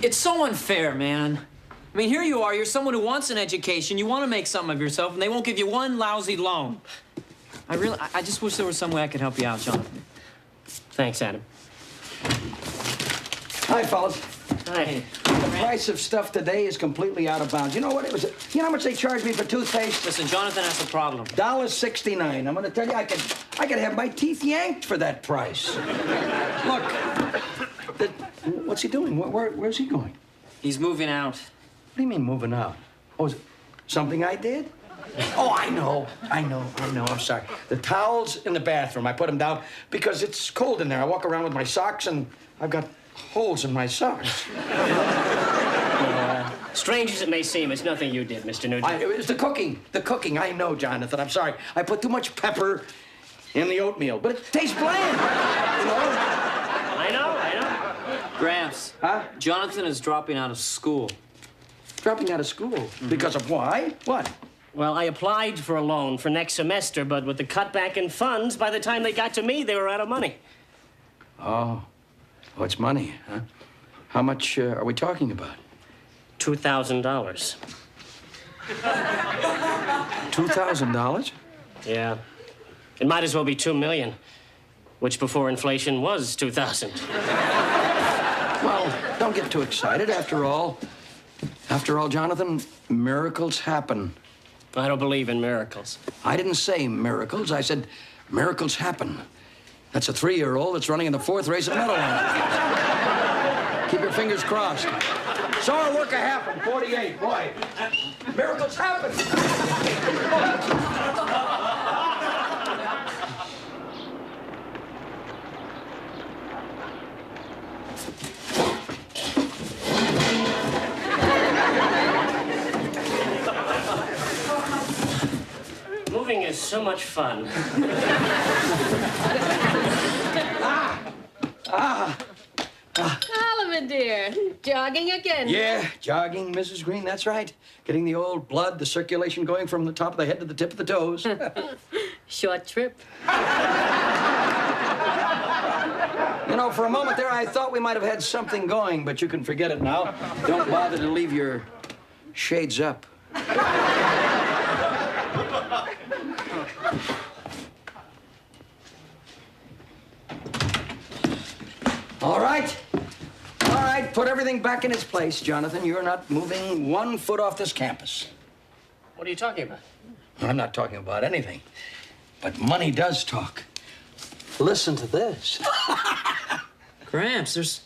It's so unfair, man. I mean, here you are, you're someone who wants an education, you want to make something of yourself, and they won't give you one lousy loan. I just wish there was some way I could help you out, Jonathan. Thanks, Adam. Hi, fellas. Hi. The price of stuff today is completely out of bounds. You know what it was? You know how much they charged me for toothpaste? Listen, Jonathan has a problem. $1.69. I'm going to tell you, I could have my teeth yanked for that price. Look, what's he doing? Where's he going? He's moving out. What do you mean moving out? Oh, is it something I did? Oh, I know. I'm sorry. The towels in the bathroom, I put them down because it's cold in there. I walk around with my socks and I've got holes in my socks. Strange as it may seem, it's nothing you did, Mr. Nugent. It was the cooking. The cooking. I know, Jonathan. I'm sorry. I put too much pepper in the oatmeal, but it tastes bland. You know? I know. Gramps. Huh? Jonathan is dropping out of school. Dropping out of school. Mm-hmm. Because of why? What? Well, I applied for a loan for next semester, but with the cutback in funds, by the time they got to me, they were out of money. Oh, it's money, huh? How much are we talking about? $2,000. $2,000? Yeah. It might as well be $2 million, which before inflation was 2,000. Well, don't get too excited. After all, Jonathan, miracles happen. I don't believe in miracles. I didn't say miracles. I said miracles happen. That's a 3-year-old that's running in the 4th race at Meadowland. Keep your fingers crossed. Saw a worker happen, 48. Boy, miracles happen. Moving is so much fun. Oliver, dear, jogging again? Yeah, jogging, Mrs. Green, that's right. Getting the old blood, the circulation going from the top of the head to the tip of the toes. Short trip. You know, for a moment there, I thought we might have had something going, but you can forget it now. Don't bother to leave your shades up. All right, put everything back in its place, Jonathan. You're not moving 1 foot off this campus. What are you talking about? I'm not talking about anything, but money does talk. Listen to this. Gramps, there's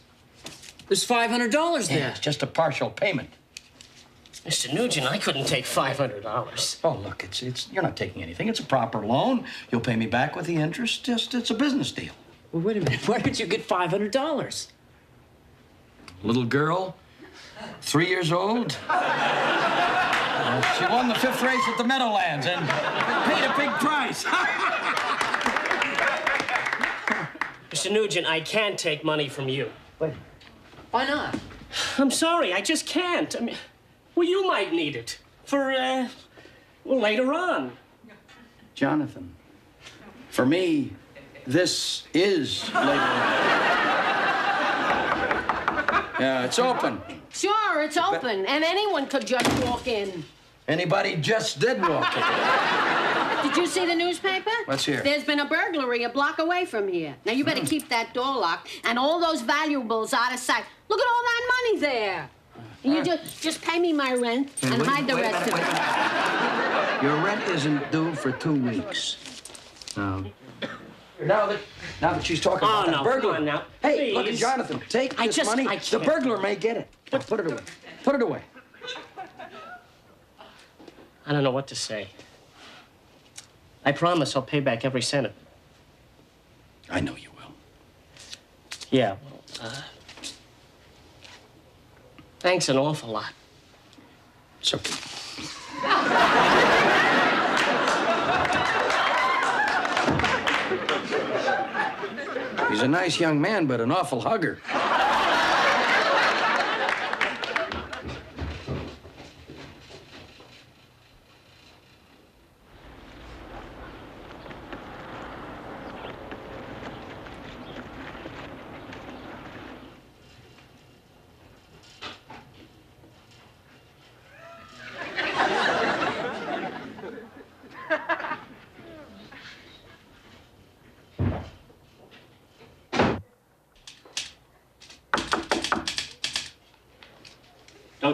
$500 there. Yeah, it's just a partial payment. Mr. Nugent, I couldn't take $500. Oh, look, you're not taking anything. It's a proper loan. You'll pay me back with the interest. It's a business deal. Well, wait a minute. Where did you get $500? Little girl, 3 years old. She won the 5th race at the Meadowlands and paid a big price. Mr. Nugent, I can't take money from you. Wait, Why not? I'm sorry, I just can't. I mean, well, you might need it for, later on. Jonathan, for me, this is later on. Yeah, it's open. Sure, it's open, and anyone could just walk in. Anybody just did walk in. Did you see the newspaper? Let's hear. There's been a burglary a block away from here. Now, you better keep that door locked and all those valuables out of sight. Look at all that money there. And you just pay me my rent and hide the rest of it. Your rent isn't due for 2 weeks. Now that she's talking about that burglar. Come on now. Hey, Please. look at Jonathan. Take this money. I The can't. burglar may get it. Now, put it away. Put it away. I don't know what to say. I promise I'll pay back every cent of it. I know you will. Yeah, well, thanks an awful lot. It's okay. He's a nice young man, but an awful hugger.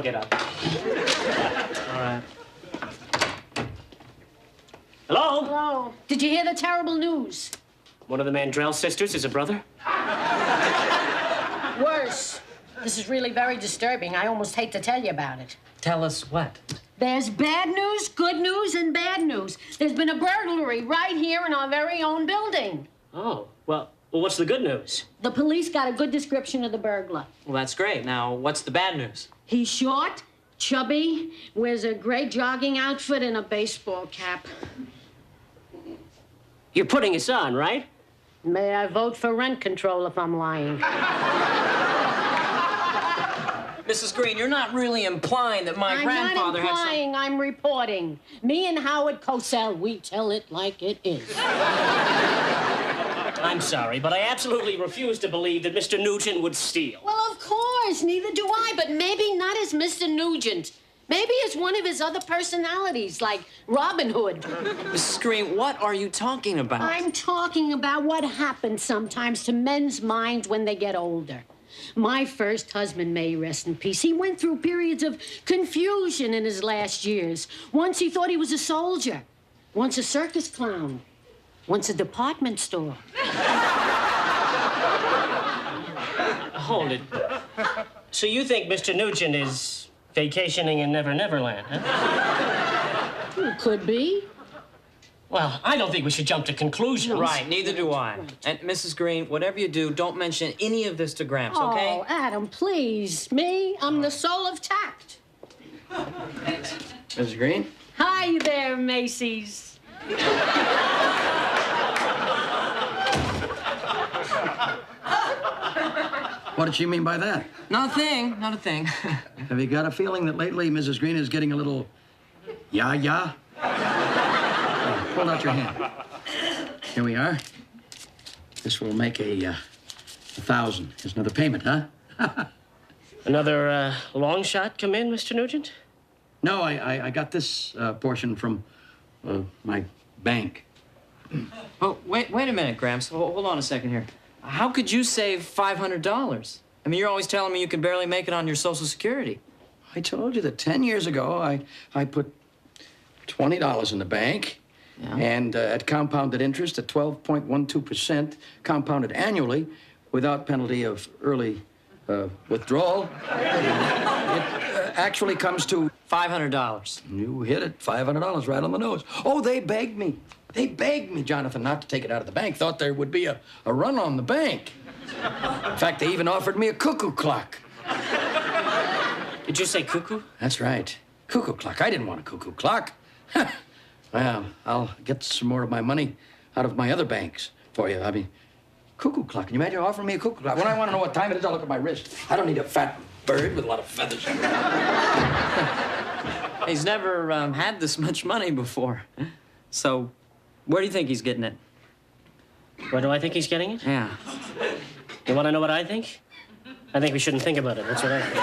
Don't get up. All right. Hello? Hello. Did you hear the terrible news? One of the Mandrell sisters is a brother? Worse. This is really very disturbing. I almost hate to tell you about it. Tell us what? There's bad news, good news, and bad news. There's been a burglary right here in our very own building. Oh, well, what's the good news? The police got a good description of the burglar. Well, that's great. Now, what's the bad news? He's short, chubby, wears a gray jogging outfit and a baseball cap. You're putting us on, right? May I vote for rent control if I'm lying? Mrs. Green, you're not really implying that my grandfather I'm not implying, I'm reporting. Me and Howard Cosell, we tell it like it is. I'm sorry, but I absolutely refuse to believe that Mr. Nugent would steal. Well, of course, neither do I, but maybe not as Mr. Nugent. Maybe it's one of his other personalities, like Robin Hood. Mrs. Green, what are you talking about? I'm talking about what happens sometimes to men's minds when they get older. My first husband, may he rest in peace, he went through periods of confusion in his last years. Once he thought he was a soldier, once a circus clown, once a department store. Hold it. So you think Mr. Nugent is vacationing in Never Neverland, huh? It could be. Well, I don't think we should jump to conclusions. Right, neither do I. And Mrs. Green, whatever you do, don't mention any of this to Gramps, okay? Oh, Adam, please. Me, I'm the soul of tact. Mrs. Green? Hi there, Macy's. What did she mean by that? Nothing, not a thing. Have you got a feeling that lately Mrs. Green is getting a little ya-ya? Hold out your hand. Here we are. This will make a 1,000. Here's another payment, huh? Another long shot come in, Mr. Nugent? No, I got this portion from my bank. Oh, wait a minute, Gramps. Hold on a second here. How could you save $500? I mean, you're always telling me you can barely make it on your Social Security. I told you that 10 years ago, I put $20 in the bank. Yeah. And at compounded interest at 12.12%, compounded annually, without penalty of early withdrawal, it actually comes to $500. You hit it, $500 right on the nose. Oh, they begged me. They begged me, Jonathan, not to take it out of the bank. Thought there would be a run on the bank. In fact, they even offered me a cuckoo clock. Did you say cuckoo? That's right. Cuckoo clock. I didn't want a cuckoo clock. Well, I'll get some more of my money out of my other banks for you. I mean, cuckoo clock. Can you imagine offering me a cuckoo clock? When I want to know what time it is, I'll look at my wrist. I don't need a fat bird with a lot of feathers. He's never had this much money before. So, where do you think he's getting it? Where do I think he's getting it? Yeah. You want to know what I think? I think we shouldn't think about it. That's what I think.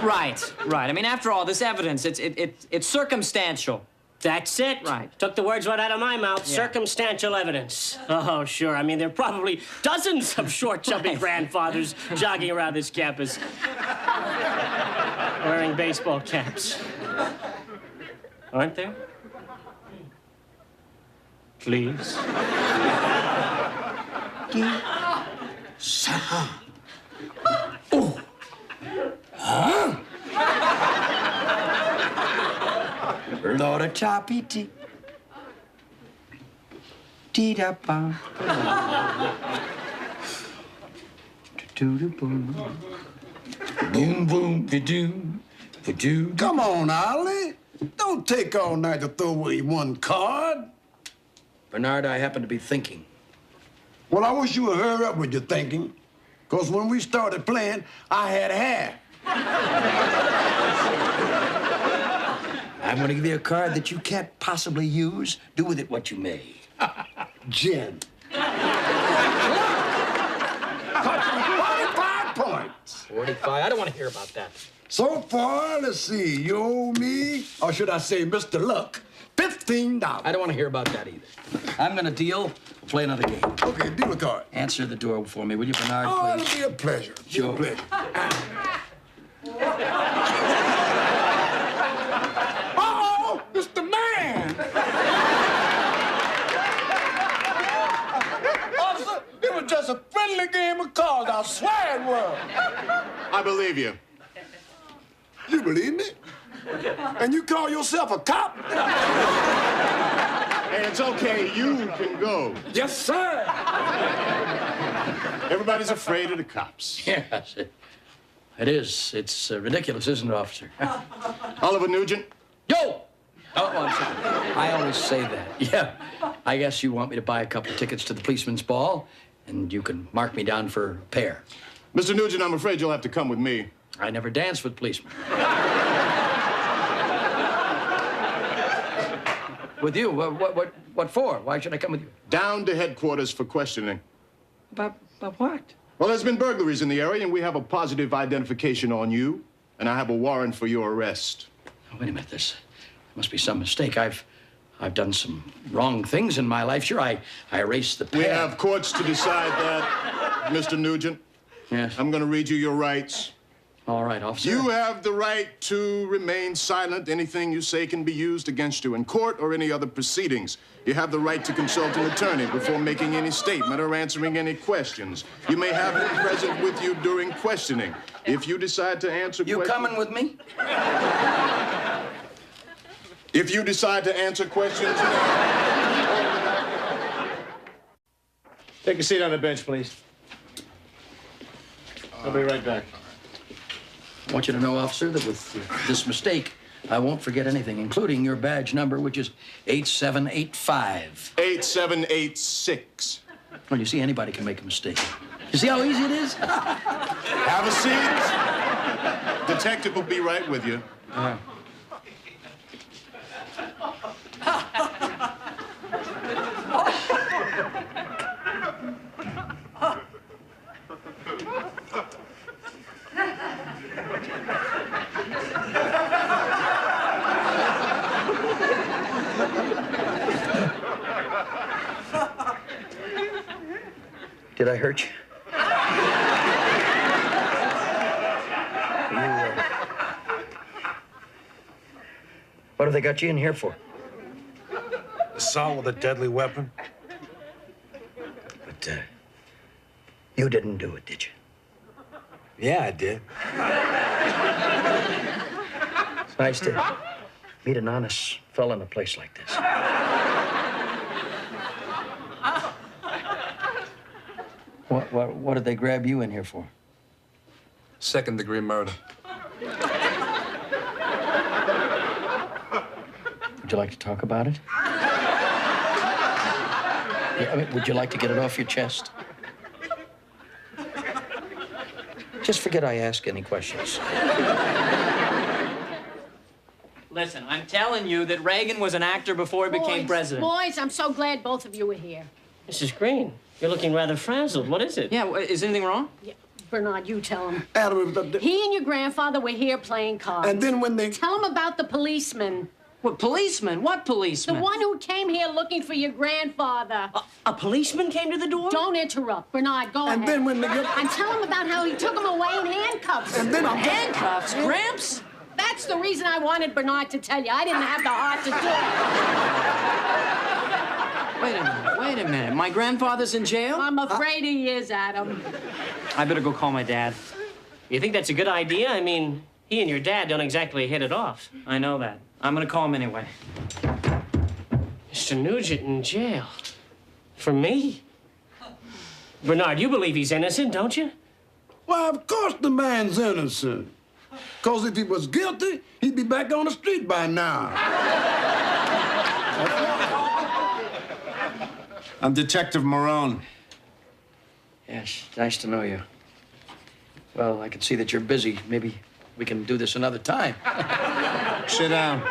Right. I mean, after all, this evidence, it's circumstantial. That's it. Right. Took the words right out of my mouth. Yeah. Circumstantial evidence. Oh, sure. I mean, there are probably dozens of short, chubby grandfathers jogging around this campus wearing baseball caps. Aren't there? Please. Oh. Huh? Lord of choppy tea. Dee-da-bum. Do-do-boom. Boom, boom, ba-doom. Ba-doom. Come on, Ollie. Don't take all night to throw away one card. Bernard, I happen to be thinking. Well, I wish you would hurry up with your thinking. Because when we started playing, I had hair. I'm going to give you a card that you can't possibly use. Do with it what you may. Jen. 45 points. 45? I don't want to hear about that. So far, let's see, you owe me, or should I say Mr. Luck, $15. I don't want to hear about that either. I'm going to deal. We'll play another game. Okay, deal a card. Answer the door for me, will you, Bernard, Oh, please? it'll be a pleasure. Sure. Be a pleasure. Uh-oh, it's the man. Officer, it was just a friendly game of cards. I swear it was. I believe you. You believe me? And you call yourself a cop? Hey, it's okay. You can go. Yes, sir. Everybody's afraid of the cops. Yes, it is. It's ridiculous, isn't it, officer? Oliver Nugent. Yo! Oh, I'm sorry. I always say that. Yeah. I guess you want me to buy a couple of tickets to the policeman's ball, and you can mark me down for a pair. Mr. Nugent, I'm afraid you'll have to come with me. I never dance with policemen. With you? What for? Why should I come with you? Down to headquarters for questioning. About what? Well, there's been burglaries in the area, and we have a positive identification on you, and I have a warrant for your arrest. Oh, wait a minute. There must be some mistake. I've done some wrong things in my life. Sure, I erased the past. We have courts to decide that, Mr. Nugent. Yes. I'm going to read you your rights. All right, officer. You have the right to remain silent. Anything you say can be used against you in court or any other proceedings. You have the right to consult an attorney before making any statement or answering any questions. You may have him present with you during questioning. If you decide to answer You questions... coming with me? If you decide to answer questions... Take a seat on the bench, please. I'll be right back. I want you to know, officer, that with this mistake, I won't forget anything, including your badge number, which is 8785. 8786. Well, you see, anybody can make a mistake. You see how easy it is? Have a seat. Detective will be right with you. Did I hurt you? What have they got you in here for? Assault with a deadly weapon? But, you didn't do it, did you? Yeah, I did. It's nice to meet an honest fella in a place like this. What did they grab you in here for? Second-degree murder. Would you like to talk about it? Yeah, I mean, would you like to get it off your chest? Just forget I ask any questions. Listen, I'm telling you that Reagan was an actor before he became president. Boys, I'm so glad both of you are here. Mrs. Green, you're looking rather frazzled. What is it? Yeah, is anything wrong? Yeah, Bernard, you tell him. Adam, He and your grandfather were here playing cards. and then when they... Tell him about the policeman. What policeman? What The policeman? one who came here looking for your grandfather. A policeman came to the door? Don't interrupt. Bernard, go And ahead. then when they get... And tell him about how he took him away in handcuffs. And then I'm... Handcuffs? Gramps? That's the reason I wanted Bernard to tell you. I didn't have the heart to do it. Wait a minute. My grandfather's in jail? I'm afraid he is, Adam. I better go call my dad. You think that's a good idea? I mean, he and your dad don't exactly hit it off. I know that. I'm gonna call him anyway. Mr. Nugent in jail. For me? Bernard, you believe he's innocent, don't you? Well, of course the man's innocent. Because if he was guilty, he'd be back on the street by now. I'm Detective Marone. Yes, nice to know you. Well, I can see that you're busy. Maybe we can do this another time. Sit down.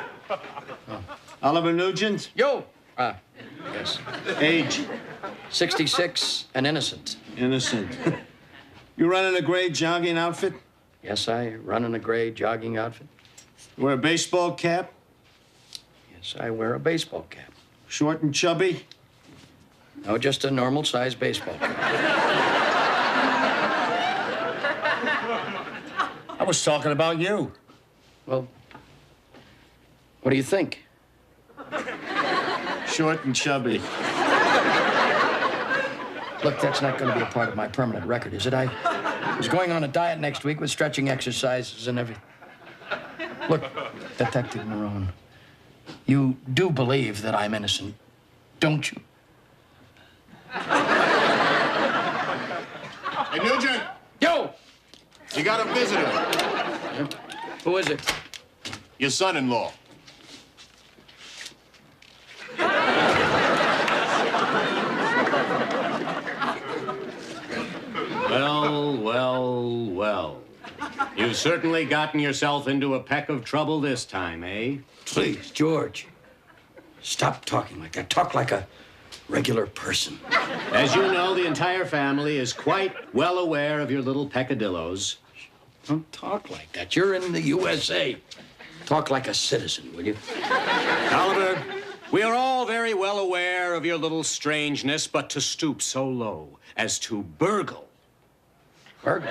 Oliver Nugent? Yo! Yes. Age? 66 and innocent. Innocent. You running a gray jogging outfit? Yes, I run in a gray jogging outfit. Wear a baseball cap? Yes, I wear a baseball cap. Short and chubby? No, just a normal-sized baseball cap. I was talking about you. Well, what do you think? Short and chubby. Look, that's not going to be a part of my permanent record, is it? I was going on a diet next week with stretching exercises and everything. Look, Detective Marone, you do believe that I'm innocent, don't you? Hey, Nugent, Yo! you got a visitor. Who is it? Your son-in-law. Well, well, well. You've certainly gotten yourself into a peck of trouble this time, eh? Please, George, stop talking like that. Talk like a regular person. As you know, the entire family is quite well aware of your little peccadillos. Don't talk like that. You're in the USA. Talk like a citizen, will you? Oliver, we are all very well aware of your little strangeness, but to stoop so low as to burgle. Burgle?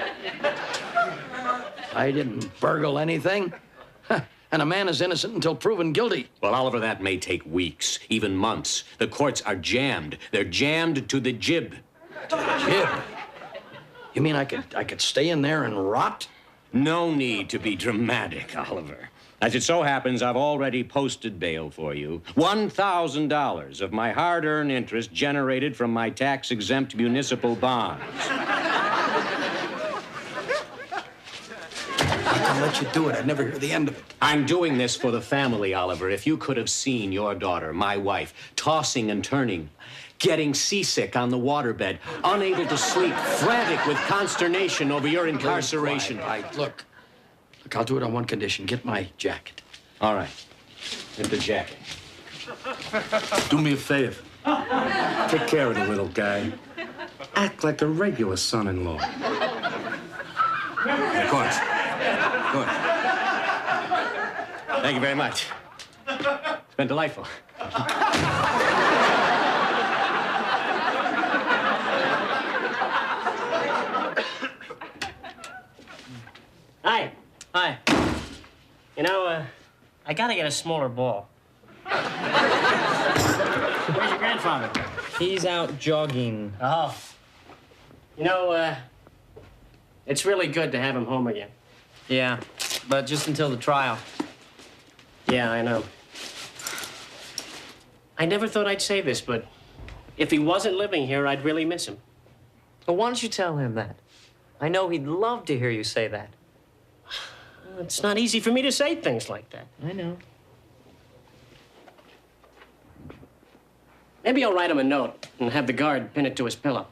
I didn't burgle anything. And a man is innocent until proven guilty. Well, Oliver, that may take weeks, even months. The courts are jammed. They're jammed to the jib. Jib? You mean I could stay in there and rot? No need to be dramatic, Oliver. As it so happens, I've already posted bail for you. $1,000 of my hard-earned interest generated from my tax-exempt municipal bonds. I'll let you do it. I'd never hear the end of it. I'm doing this for the family, Oliver. If you could have seen your daughter, my wife, tossing and turning, getting seasick on the waterbed, unable to sleep, frantic with consternation over your incarceration. Look, I'll do it on one condition. Get my jacket. All right. Get the jacket. Do me a favor. Take care of the little guy. Act like a regular son-in-law. Of course. Of course. Thank you very much. It's been delightful. Hi. Hi. You know, I gotta get a smaller ball. Where's your grandfather? He's out jogging. Oh. You know, it's really good to have him home again. Yeah, but just until the trial. Yeah, I know. I never thought I'd say this, but if he wasn't living here, I'd really miss him. Well, why don't you tell him that? I know he'd love to hear you say that. It's not easy for me to say things like that. I know. Maybe I'll write him a note and have the guard pin it to his pillow.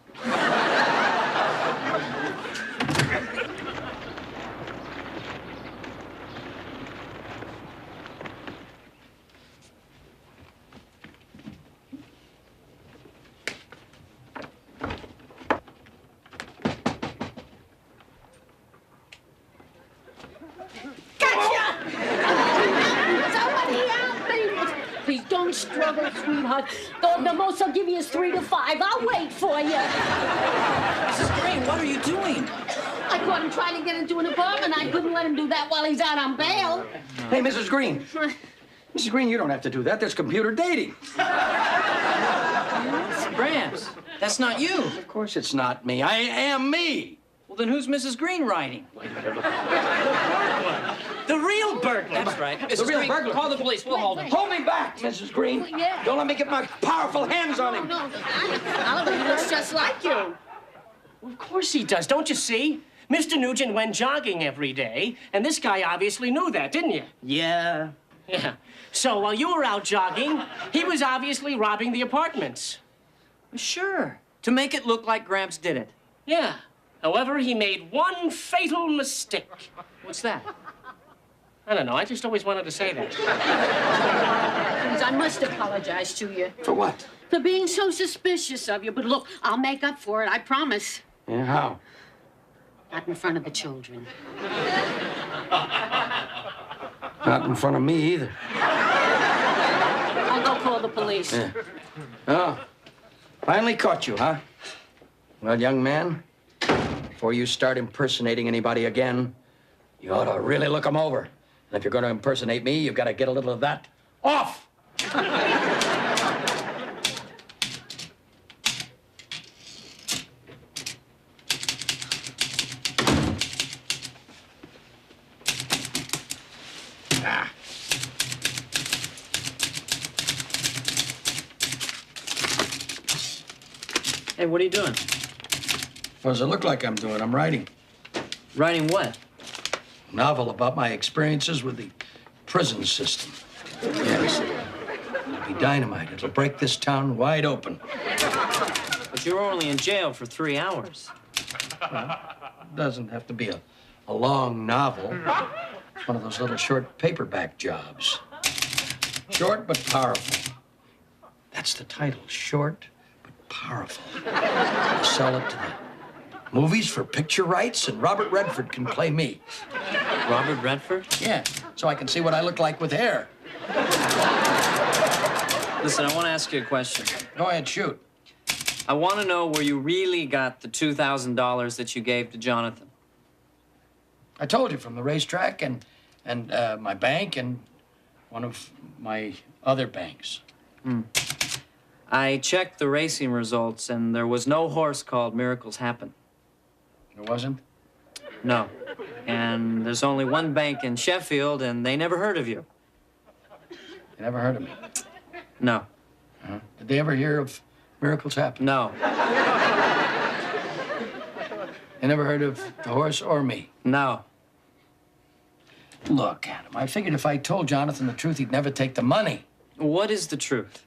Please don't struggle, sweetheart. The most I'll give you is 3 to 5. I'll wait for you. Mrs. Green, what are you doing? I caught him trying to get into an apartment. I couldn't let him do that while he's out on bail. Hey, Mrs. Green. Mrs. Green, you don't have to do that. There's computer dating. Gramps, that's not you. Of course it's not me. I am me. Well, then who's Mrs. Green writing? The real burglar. That's right. Mrs. real Green, burglar. call the police. We'll hold him. Hold me back, Mrs. Green. Yeah. Don't let me get my powerful hands on him. No, Oliver, he looks just like you. Well, of course he does, don't you see? Mr. Nugent went jogging every day, and this guy obviously knew that, didn't you? Yeah. Yeah. So while you were out jogging, he was obviously robbing the apartments. Sure. To make it look like Gramps did it. Yeah. However, he made one fatal mistake. What's that? I don't know. I just always wanted to say that. Please, I must apologize to you For what? for being so suspicious of you. But look, I'll make up for it, I promise. Yeah, how? Not in front of the children. Not in front of me either. I'll go call the police. Yeah. Oh, finally caught you, huh? Well, young man, before you start impersonating anybody again, You ought to really look them over. And if you're going to impersonate me, you've got to get a little of that off. Hey, what are you doing? What does it look like I'm doing? I'm writing. Writing what? A novel about my experiences with the prison system. Yes. It'll be dynamite. It'll break this town wide open. But you were only in jail for 3 hours. Well, it doesn't have to be a long novel. It's one of those little short paperback jobs. Short but powerful. That's the title. Short but powerful. I'll sell it to the movies for picture rights, and Robert Redford can play me. Robert Redford? Yeah, so I can see what I look like with hair. Listen, I want to ask you a question. Go ahead, shoot. I want to know where you really got the $2,000 that you gave to Jonathan. I told you, from the racetrack and my bank and one of my other banks. I checked the racing results, and there was no horse called Miracles Happen. There wasn't? No. And there's only one bank in Sheffield, and they never heard of you. You never heard of me? No. Did they ever hear of Miracles Happen? No. They never heard of the horse or me? No. Look, Adam, I figured if I told Jonathan the truth, he'd never take the money. What is the truth?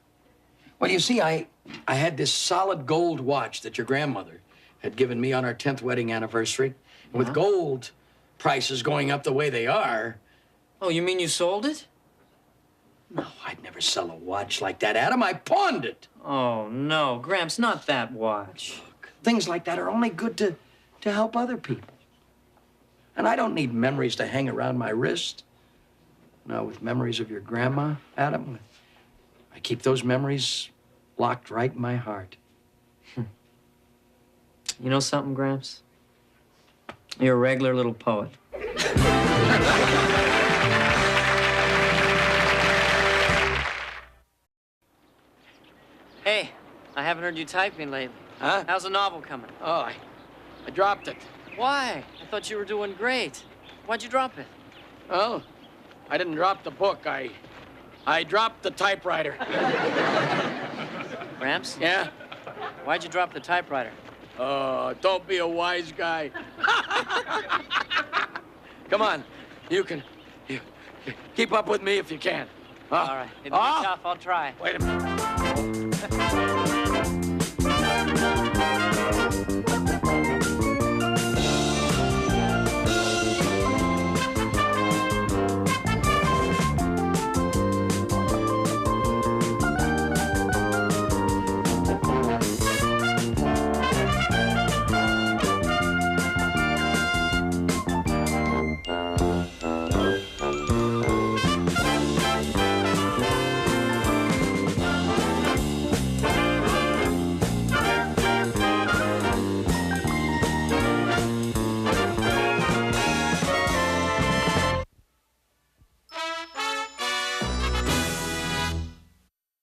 Well, you see, I had this solid gold watch that your grandmother had given me on our 10th wedding anniversary. And with gold prices going up the way they are... Oh, you mean you sold it? No, I'd never sell a watch like that, Adam. I pawned it. Oh, no, Gramps, not that watch. Look, things like that are only good to help other people. And I don't need memories to hang around my wrist. No, with memories of your grandma, Adam, I keep those memories locked right in my heart. You know something, Gramps? You're a regular little poet. Hey, I haven't heard you typing lately. Huh? How's the novel coming? Oh, I dropped it. Why? I thought you were doing great. Why'd you drop it? Well, I didn't drop the book. I dropped the typewriter. Gramps? Yeah? Why'd you drop the typewriter? Don't be a wise guy. Come on, you keep up with me if you can. All right. It'll be tough. I'll try. Wait a minute.